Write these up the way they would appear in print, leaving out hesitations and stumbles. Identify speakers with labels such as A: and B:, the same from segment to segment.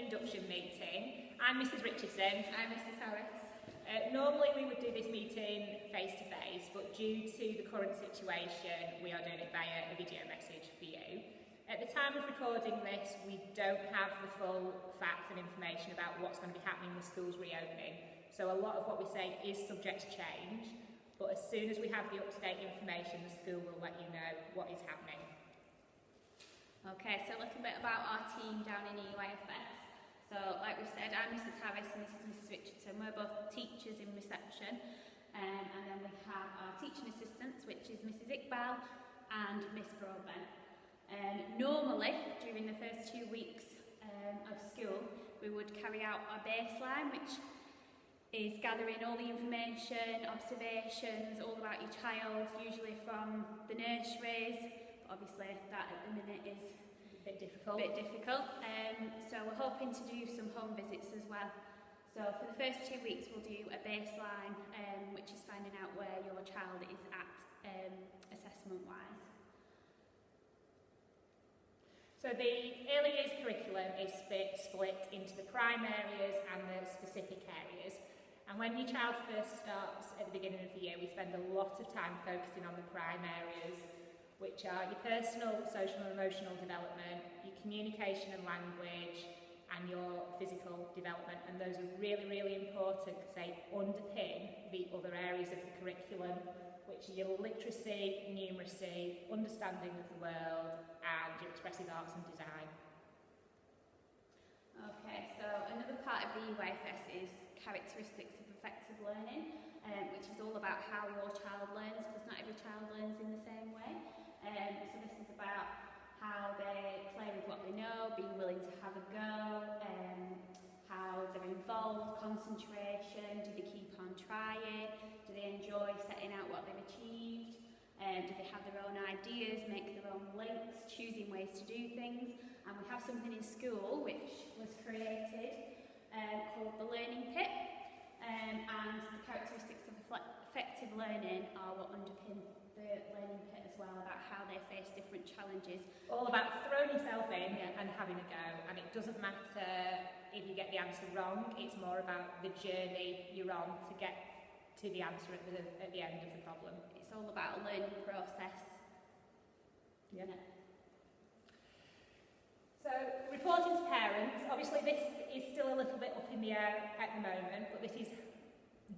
A: induction meeting. I'm Mrs. Richardson.
B: I'm Mrs. Harris.
A: Normally we would do this meeting face to face, but due to the current situation, we are doing it via a video message for you. At the time of recording this, we don't have the full facts and information about what's going to be happening with schools reopening. So a lot of what we say is subject to change, but as soon as we have the up-to-date information, the school will let you know what is happening.
B: Okay, so a little bit about our team down in EYFS. So, like we said, I'm Mrs. Harris and this is Mrs. Richardson. We're both teachers in reception, and then we have our teaching assistants, which is Mrs. Iqbal and Miss Broadbent. Normally, during the first 2 weeks of school, we would carry out our baseline, which is gathering all the information, observations, all about your child, usually from the nurseries. But obviously, that at the minute is a bit difficult. So we're hoping to do some home visits as well. So for the first 2 weeks, we'll do a baseline, which is finding out where your child is at assessment-wise.
A: So the early years curriculum is split into the prime areas and the specific areas. And when your child first starts at the beginning of the year, we spend a lot of time focusing on the prime areas, which are your personal, social and emotional development, your communication and language, and your physical development. And those are really, really important because they underpin the other areas of the curriculum, which are your literacy, numeracy, understanding of the world, and your expressive arts and design.
B: Okay, so another part of the EYFS is characteristics of effective learning, which is all about how your child learns, because not every child learns in the same way. So this is about how they play with what they know, being willing to have a go, how they're involved, concentration, do they keep on trying, do they enjoy setting out what they've achieved, do they have their own ideas, make their own links, choosing ways to do things. And we have something in school which was created called the Learning Pit, and the characteristics of effective learning are what underpin the Learning Pit as well, about how they face different challenges.
A: All about throwing yourself in and having a go, and it doesn't matter if you get the answer wrong, it's more about the journey you're on to get to the answer at the end of the problem.
B: It's all about a learning process.
A: Yeah. So, reporting to parents, obviously this is still a little bit up in the air at the moment, but this is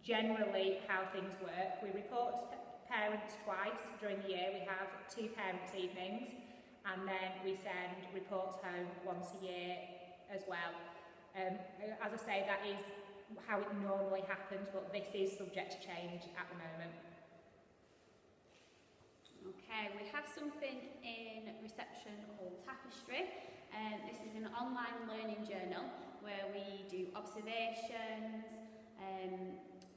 A: generally how things work. We report to parents twice during the year. We have 2 parents' evenings, and then we send reports home once a year as well. As I say, that is how it normally happens, but this is subject to change at the moment.
B: Okay, we have something in reception called Tapestry. This is an online learning journal where we do observations,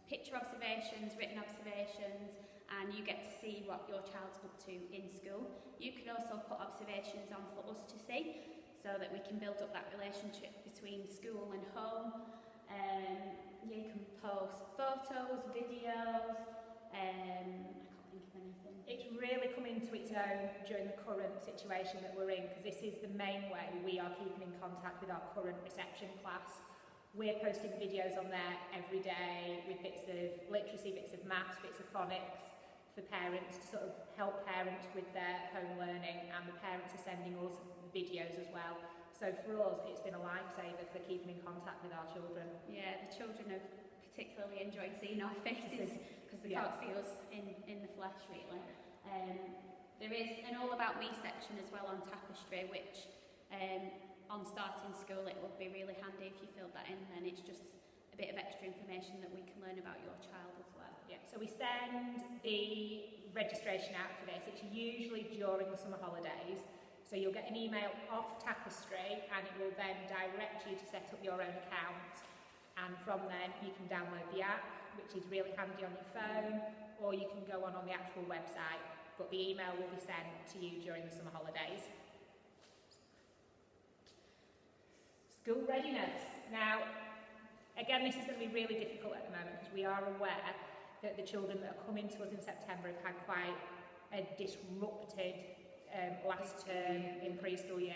B: picture observations, written observations, and you get to see what your child's up to in school. You can also put observations on for us to see, so that we can build up that relationship between school and home. You can post photos, videos, I can't think of anything.
A: It's really come into its own during the current situation that we're in, because this is the main way we are keeping in contact with our current reception class. We're posting videos on there every day with bits of literacy, bits of maths, bits of phonics for parents to sort of help parents with their home learning, and the parents are sending us videos as well. So for us, it's been a lifesaver for keeping in contact with our children.
B: Yeah, the children have particularly enjoyed seeing our faces because they can't see us in the flesh, really. There is an All About Me section as well on Tapestry, which on starting school it would be really handy if you filled that in, and it's just a bit of extra information that we can learn about your child as well.
A: Yeah, so we send the registration out for this. It's usually during the summer holidays. So you'll get an email off Tapestry, and it will then direct you to set up your own account. And from then you can download the app, which is really handy on your phone, or you can go on the actual website. But the email will be sent to you during the summer holidays. School readiness. Now, again, this is going to be really difficult at the moment because we are aware that the children that are coming to us in September have had quite a disrupted last term in preschool year.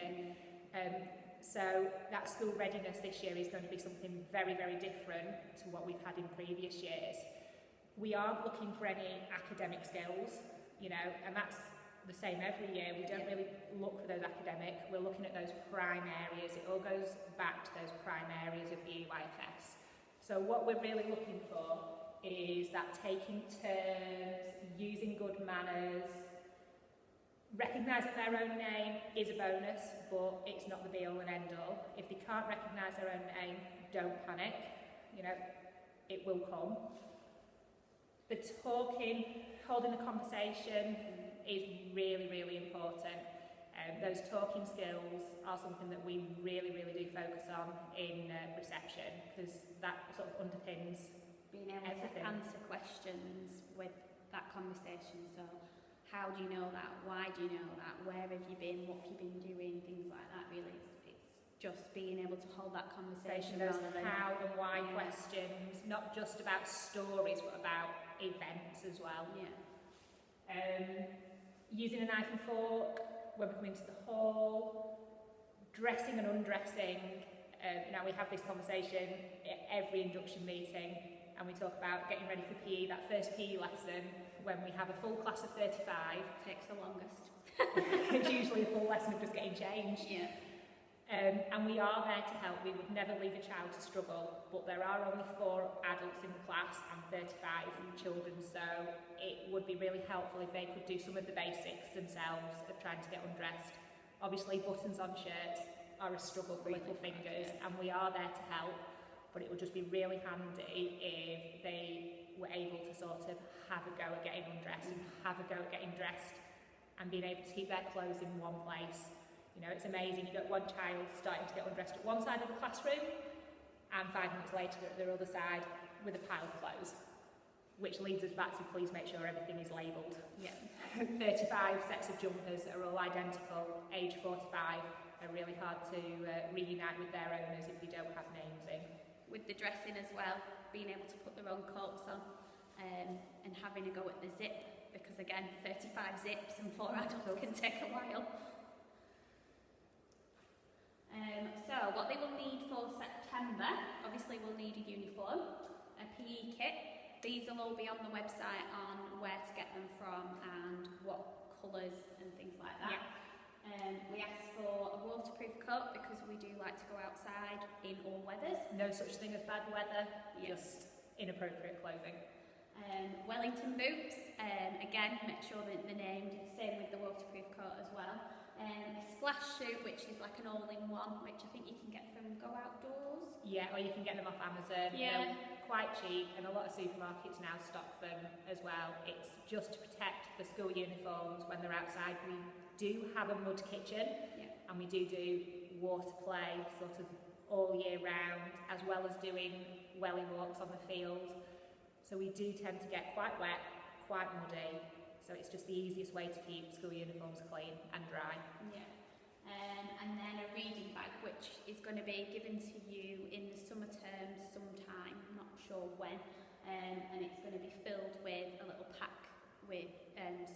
A: So that school readiness this year is going to be something very, very different to what we've had in previous years. We aren't looking for any academic skills, you know, and that's the same every year. We don't really look for those academic, we're looking at those prime areas. It all goes back to those prime areas of the EYFS. So what we're really looking for is that taking turns, using good manners, recognising their own name is a bonus, but it's not the be all and end all. If they can't recognise their own name, don't panic, you know, it will come. The talking, holding the conversation is really, really important. Those talking skills are something that we really, really do focus on in reception, because that sort of underpins
B: being able
A: everything.
B: to answer questions with that conversation. So how do you know that? Why do you know that? Where have you been? What have you been doing? Things like that, really. It's just being able to hold that conversation.
A: Those how and why questions, not just about stories, but about events as well.
B: Yeah.
A: Using a knife and fork when we come into the hall, dressing and undressing. Now we have this conversation at every induction meeting, and we talk about getting ready for PE, that first PE lesson, when we have a full class of 35.
B: Takes the longest.
A: It's usually a full lesson of just getting changed.
B: Yeah.
A: And we are there to help. We would never leave a child to struggle, but there are only 4 adults in the class and 35 children, so it would be really helpful if they could do some of the basics themselves of trying to get undressed. Obviously, buttons on shirts are a struggle for little fingers, and we are there to help, but it would just be really handy if they were able to sort of have a go at getting undressed and have a go at getting dressed and being able to keep their clothes in one place. You know, it's amazing. You got one child starting to get undressed at one side of the classroom, and 5 minutes later at their other side with a pile of clothes, which leads us back to please make sure everything is labelled.
B: Yeah.
A: 35 sets of jumpers that are all identical, age 45, are really hard to reunite with their owners if they don't have names in.
B: With the dressing as well, being able to put their own coats on, and having a go at the zip, because again, 35 zips and 4 adults can take a while. So what they will need for September, obviously we'll need a uniform, a PE kit. These will all be on the website on where to get them from and what colours and things like that. Yeah. We asked for a waterproof coat because we do like to go outside in all weathers.
A: No such thing as bad weather, just inappropriate clothing.
B: Wellington boots, again, make sure that they're named, same with the waterproof coat as well. A splash suit, which is like an all-in-one, which I think you can get from Go Outdoors.
A: Yeah, or you can get them off Amazon.
B: Yeah.
A: They're quite cheap, and a lot of supermarkets now stock them as well. It's just to protect the school uniforms when they're outside. We do have a mud kitchen, and we do water play sort of all year round, as well as doing welly walks on the field. So we do tend to get quite wet, quite muddy. So it's just the easiest way to keep school uniforms clean and dry.
B: Yeah. And then a reading bag, which is going to be given to you in the summer term sometime, not sure when. And it's going to be filled with a little pack with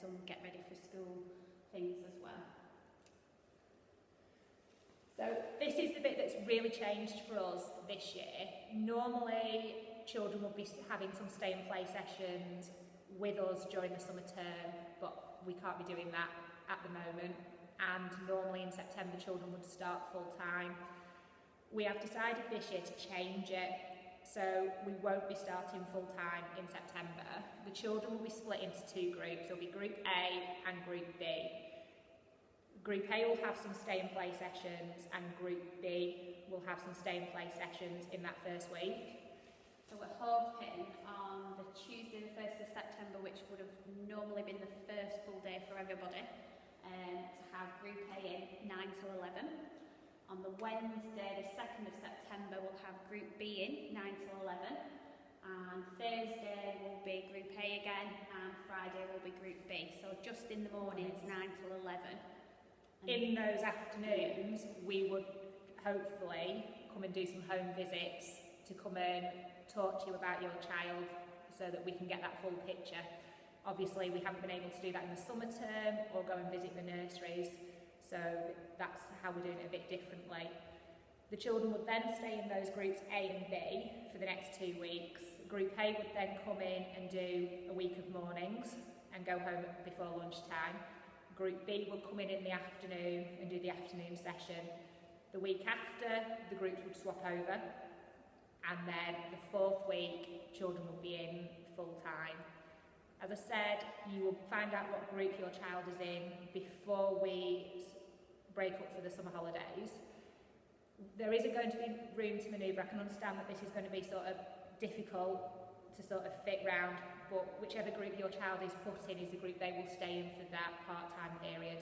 B: some get ready for school things as well.
A: So this is the bit that's really changed for us this year. Normally, children will be having some stay and play sessions with us during the summer term, but we can't be doing that at the moment, and normally in September children would start full time. We have decided this year to change it, so we won't be starting full time in September. The children will be split into 2 groups. There'll be Group A and Group B. Group A will have some stay and play sessions, and Group B will have some stay and play sessions in that first week.
B: So we're hoping on the Tuesday the 1st of September, which would have normally been the first full day for everybody, to have Group A in 9 till 11. On the Wednesday the 2nd of September we'll have Group B in 9 till 11. And Thursday will be Group A again, and Friday will be Group B. So just in the mornings 9 till 11.
A: In those afternoons we would hopefully come and do some home visits to come and talk to you about your child so that we can get that full picture. Obviously we haven't been able to do that in the summer term or go and visit the nurseries, so that's how we're doing it a bit differently. The children would then stay in those groups A and B for the next 2 weeks. Group A would then come in and do a week of mornings and go home before lunchtime. Group B would come in the afternoon and do the afternoon session. The week after, the groups would swap over, and then the 4th week, children will be in full time. As I said, you will find out what group your child is in before we break up for the summer holidays. There isn't going to be room to manoeuvre. I can understand that this is going to be sort of difficult to sort of fit round, but whichever group your child is put in is the group they will stay in for that part-time period.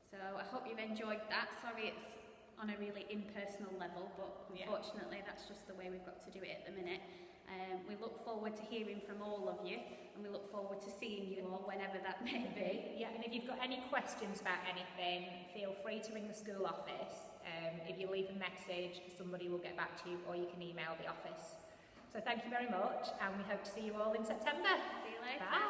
B: So I hope you've enjoyed that. Sorry it's on a really impersonal level, but unfortunately that's just the way we've got to do it at the minute. We look forward to hearing from all of you, and we look forward to seeing you all whenever that may be.
A: Yeah, and if you've got any questions about anything, feel free to ring the school office. If you leave a message, somebody will get back to you, or you can email the office. So thank you very much, and we hope to see you all in September.
B: See you later.
A: Bye.